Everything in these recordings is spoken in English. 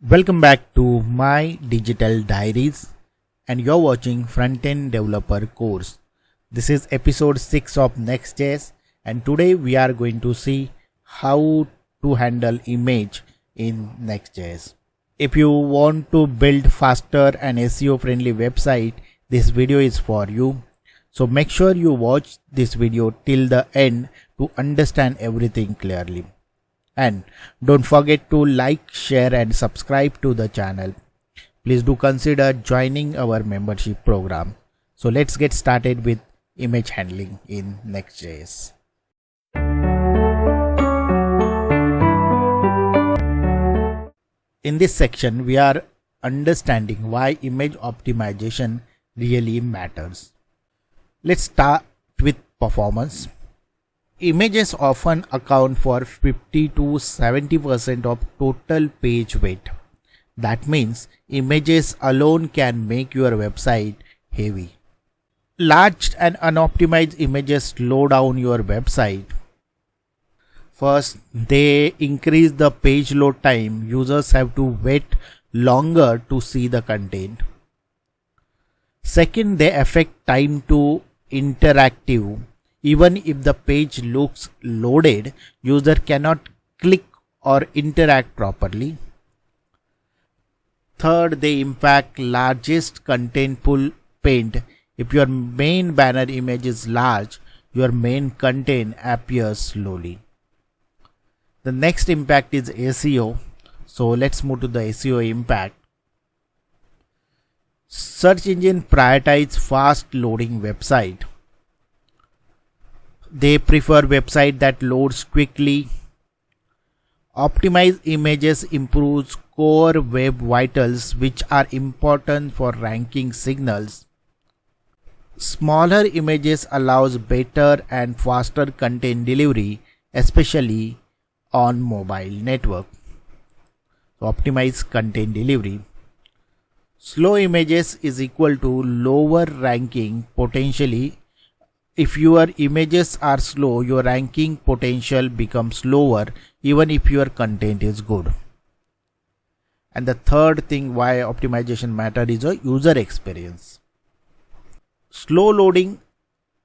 Welcome back to my digital diaries, and you're watching Frontend Developer course. This is episode 6 of Next.js, and today we are going to see how to handle image in Next.js. If you want to build faster and SEO friendly website, this video is for you. So make sure you watch this video till the end to understand everything clearly. And don't forget to like, share and subscribe to the channel. Please do consider joining our membership program. So let's get started with image handling in Next.js. In this section, we are understanding why image optimization really matters. Let's start with performance. Images often account for 50 to 70% of total page weight. That means images alone can make your website heavy. Large and unoptimized images slow down your website. First, they increase the page load time. Users have to wait longer to see the content. Second, they affect time to interactive. Even if the page looks loaded, user cannot click or interact properly. Third, they impact largest contentful paint. If your main banner image is large, your main content appears slowly. The next impact is SEO. So let's move to the SEO impact. Search engine prioritize fast loading website. They prefer website that loads quickly. Optimized images improves core web vitals, which are important for ranking signals. Smaller images allows better and faster content delivery, especially on mobile network. Optimize content delivery. Slow images is equal to lower ranking potentially. If your images are slow, your ranking potential becomes lower even if your content is good. And the third thing why optimization matters is a user experience. Slow loading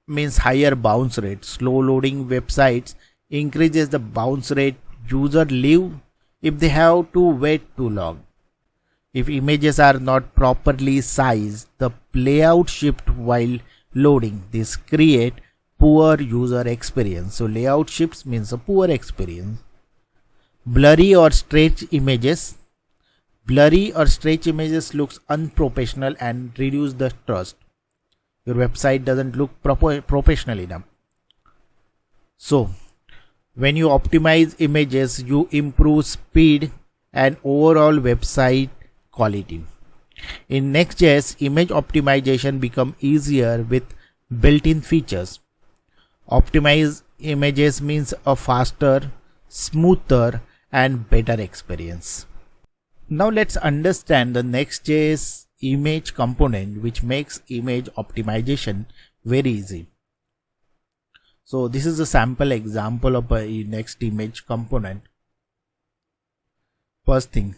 means higher bounce rate. Slow loading websites increases the bounce rate. User leave if they have to wait too long. If images are not properly sized, the layout shift while loading. This create poor user experience. So layout shifts means a poor experience. Blurry or stretch images. Blurry or stretch images looks unprofessional and reduce the trust. Your website doesn't look professional enough. So when you optimize images, you improve speed and overall website quality. In Next.js, image optimization becomes easier with built-in features. Optimized images means a faster, smoother and better experience. Now let's understand the Next.js image component, which makes image optimization very easy. So this is a sample example of a Next image component. First thing,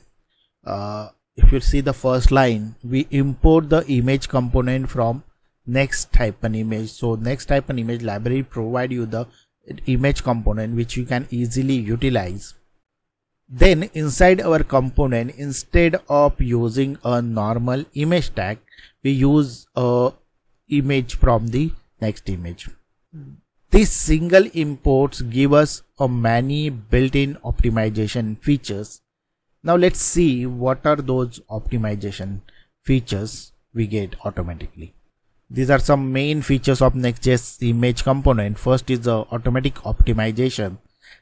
if you see the first line, we import the image component from Next-image. So Next-image library provide you the image component which you can easily utilize. Then inside our component, instead of using a normal image tag, we use a image from the Next image. This single imports give us a many built-in optimization features. Now let's see what are those optimization features we get automatically. These are some main features of Next.js image component. First is the automatic optimization.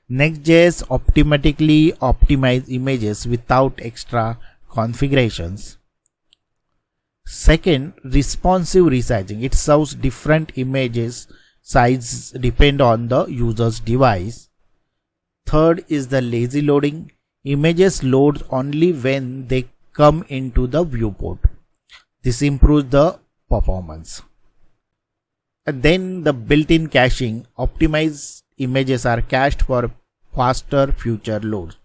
Next.js automatically optimize images without extra configurations. Second, responsive resizing. It serves different images size depend on the user's device. Third is the lazy loading. Images load only when they come into the viewport. This improves the performance. And then the built-in caching. Optimized images are cached for faster future loads.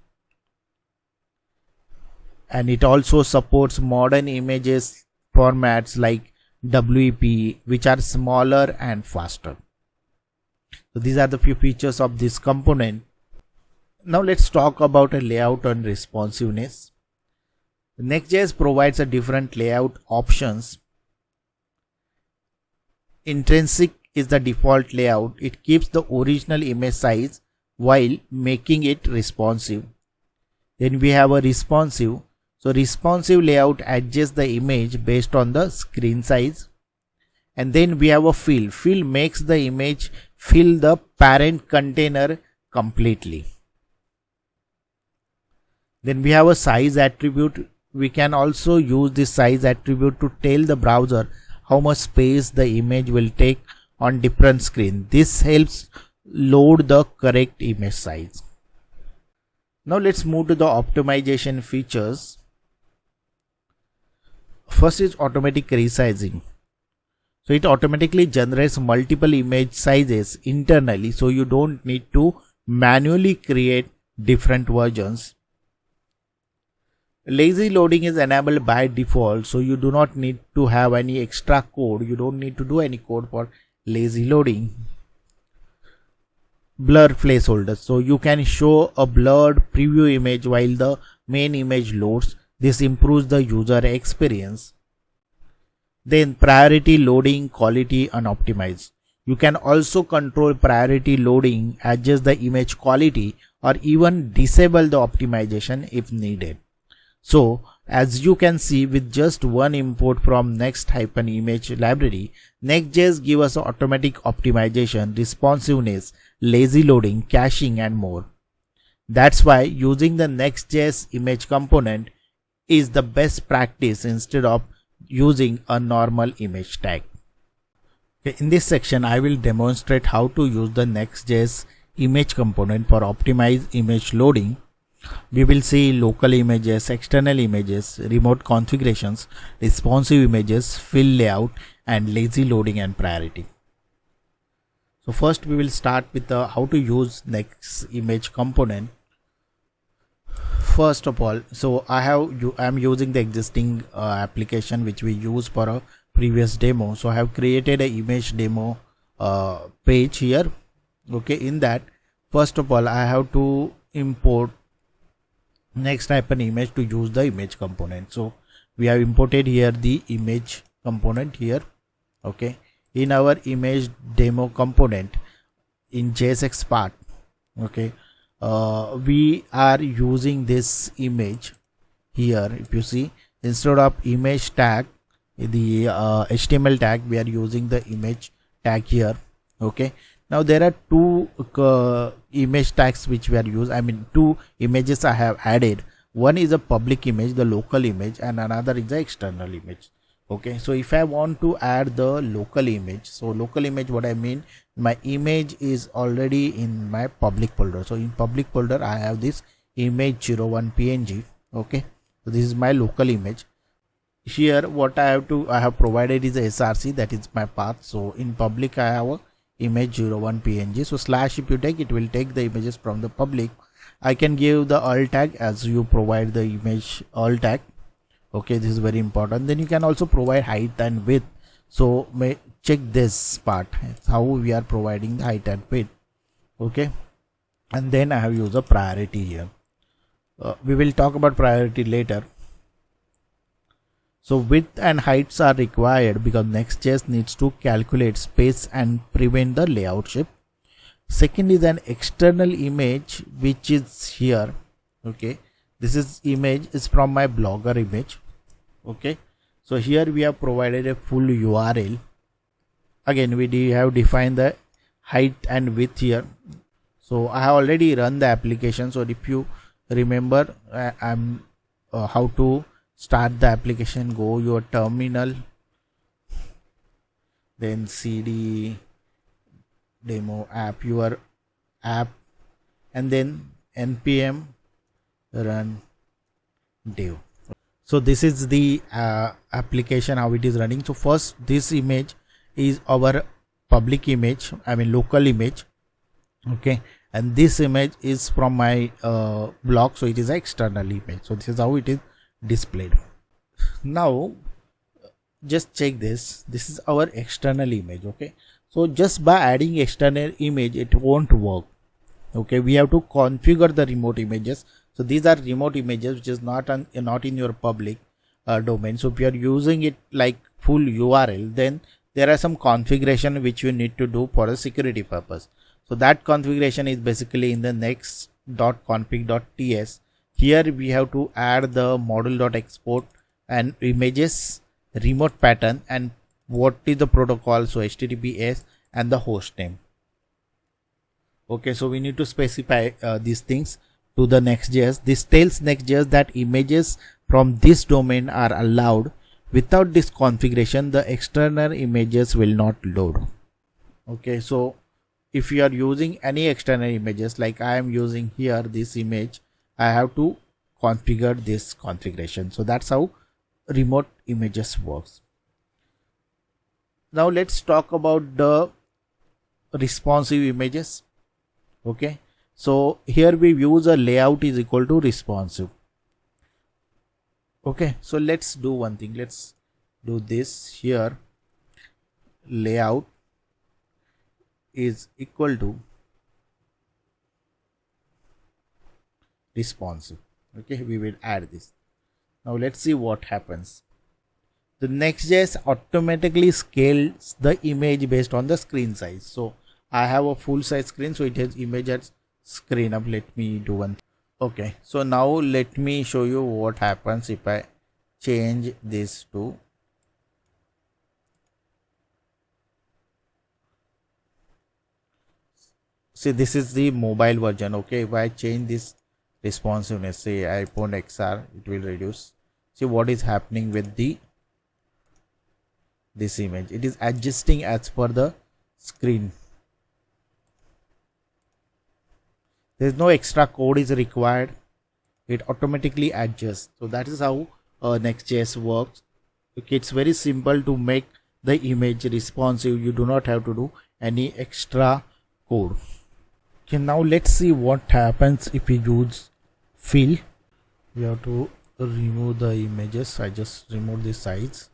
and it also supports modern images formats like WEP, which are smaller and faster. So these are the few features of this component. Now let's talk about a layout and responsiveness. Next.js provides a different layout options. Intrinsic is the default layout. It keeps the original image size while making it responsive. Then we have a responsive. So responsive layout adjusts the image based on the screen size. And then we have a fill. Fill makes the image fill the parent container completely. Then we have a size attribute. We can also use this size attribute to tell the browser how much space the image will take on different screens. This helps load the correct image size. Now let's move to the optimization features. First is automatic resizing. So it automatically generates multiple image sizes internally, so you don't need to manually create different versions. Lazy loading is enabled by default, so you do not need to have any extra code. You don't need to do any code for lazy loading. Blur placeholders, so you can show a blurred preview image while the main image loads. This improves the user experience. Then priority loading, quality unoptimized. You can also control priority loading, adjust the image quality, or even disable the optimization if needed. So as you can see, with just one import from Next-image library, Next.js gives us automatic optimization, responsiveness, lazy loading, caching, and more. That's why using the Next.js image component is the best practice instead of using a normal image tag. Okay, in this section, I will demonstrate how to use the Next.js image component for optimized image loading. We will see local images, external images, remote configurations, responsive images, fill layout, and lazy loading and priority. So first we will start with how to use Next image component. First of all, so I am using the existing application which we use for a previous demo. So I have created an image demo page here. Okay, in that, first of all, I have to import Next-image to use the image component. So we have imported here the image component here. Okay, in our image demo component in JSX part. Okay, we are using this image here. If you see, instead of image tag, the HTML tag, we are using the image tag here. Okay, now there are two image tags which we are using. Two images I have added. One is a public image, the local image, and another is the external image. Okay, so if I want to add the local image, so local image, what I mean, my image is already in my public folder. So in public folder, I have this image01 png. Okay, so this is my local image. Here what I have provided is a src, that is my path. So in public I have a image01 png. So slash, if you take, it will take the images from the public. I can give the alt tag as you provide the image alt tag. Okay, this is very important. Then you can also provide height and width. So check this part, how we are providing the height and width. Okay, and then I have used a priority here. We will talk about priority later. So width and heights are required because Next.js needs to calculate space and prevent the layout shift. Second is an external image which is here. Okay, this is image is from my Blogger image. Okay, so here we have provided a full URL. Again, we have defined the height and width here. So I have already run the application. So if you remember, how to start the application, go your terminal, then cd demo app, your app, and then npm run dev. So this is the application, how it is running. So first, this image is our public image, local image. Okay, and this image is from my blog, so it is an external image. So this is how it is displayed. Now just check this. This is our external image. Okay, so just by adding external image it won't work. Okay, we have to configure the remote images. So these are remote images which is not in your public domain. So if you are using it like full URL, then there are some configuration which you need to do for a security purpose. So that configuration is basically in the next.config.ts. Here we have to add the module.export and images remote pattern and what is the protocol, so HTTPS and the host name. Okay, so we need to specify these things to the Next.js. This tells Next.js that images from this domain are allowed. Without this configuration, the external images will not load. Okay, so if you are using any external images, like I am using here this image, I have to configure this configuration. So that's how remote images works. Now let's talk about the responsive images. Okay, so here we use a layout is equal to responsive. Okay, so let's do one thing. Let's do this here. Layout is equal to responsive. Okay, we will add this. Now let's see what happens. The Next.js automatically scales the image based on the screen size. So I have a full size screen, so it has image at screen up. Let me do one. Okay, so now let me show you what happens if I change this to see, this is the mobile version. Okay, if I change this responsiveness, say iPhone XR, it will reduce. See what is happening with this image. It is adjusting as per the screen. There is no extra code is required. It automatically adjusts. So that is how Next.js works. Okay, it's very simple to make the image responsive. You do not have to do any extra code. Okay, now let's see what happens if we use fill. We have to remove the images. I just remove the size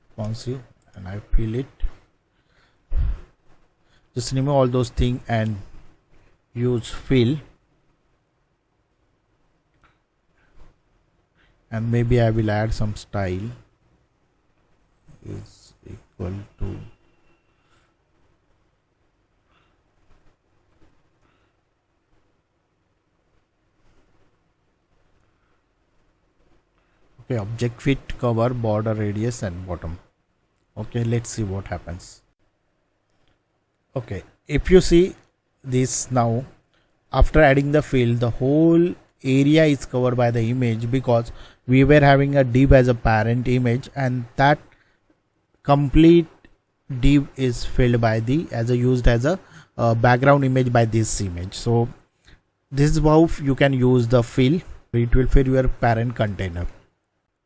responsive and I fill it. Just remove all those things and use fill. And maybe I will add some style is equal to okay, object fit, cover, border, radius and bottom. Okay, let's see what happens. Okay, if you see this now, after adding the fill, the whole area is covered by the image because we were having a div as a parent image, and that complete div is filled by the used as a background image by this image. So this is how you can use the fill. It will fill your parent container.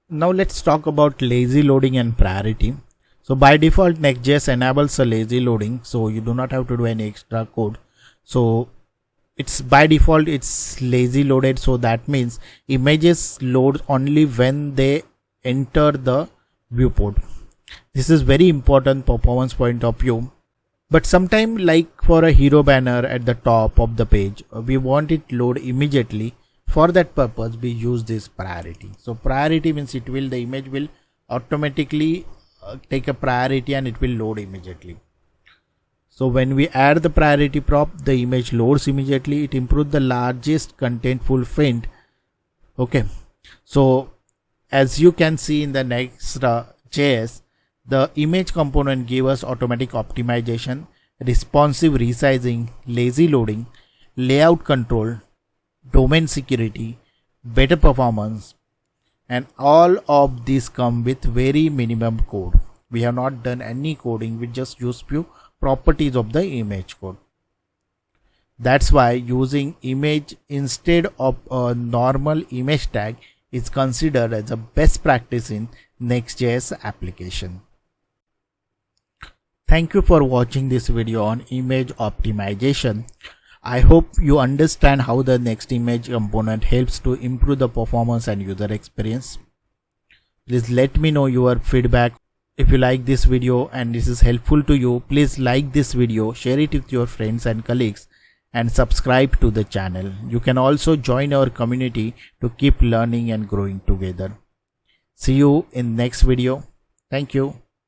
Now let's talk about lazy loading and priority. So by default Next.js enables a lazy loading, so you do not have to do any extra code. So it's by default it's lazy loaded, so that means images load only when they enter the viewport. This is very important performance point of view. But sometime, like for a hero banner at the top of the page, we want it load immediately. For that purpose we use this priority. So priority means the image will automatically take a priority and it will load immediately. So when we add the priority prop, the image loads immediately. It improves the largest contentful font. Okay, so as you can see in the Next.js, the image component gives us automatic optimization, responsive resizing, lazy loading, layout control, domain security, better performance, and all of these come with very minimum code. We have not done any coding, we just use few properties of the image code. That's why using image instead of a normal image tag is considered as a best practice in Next.js application. Thank you for watching this video on image optimization. I hope you understand how the Next image component helps to improve the performance and user experience. Please let me know your feedback. If you like this video and this is helpful to you, please like this video, share it with your friends and colleagues, and subscribe to the channel. You can also join our community to keep learning and growing together. See you in next video. Thank you.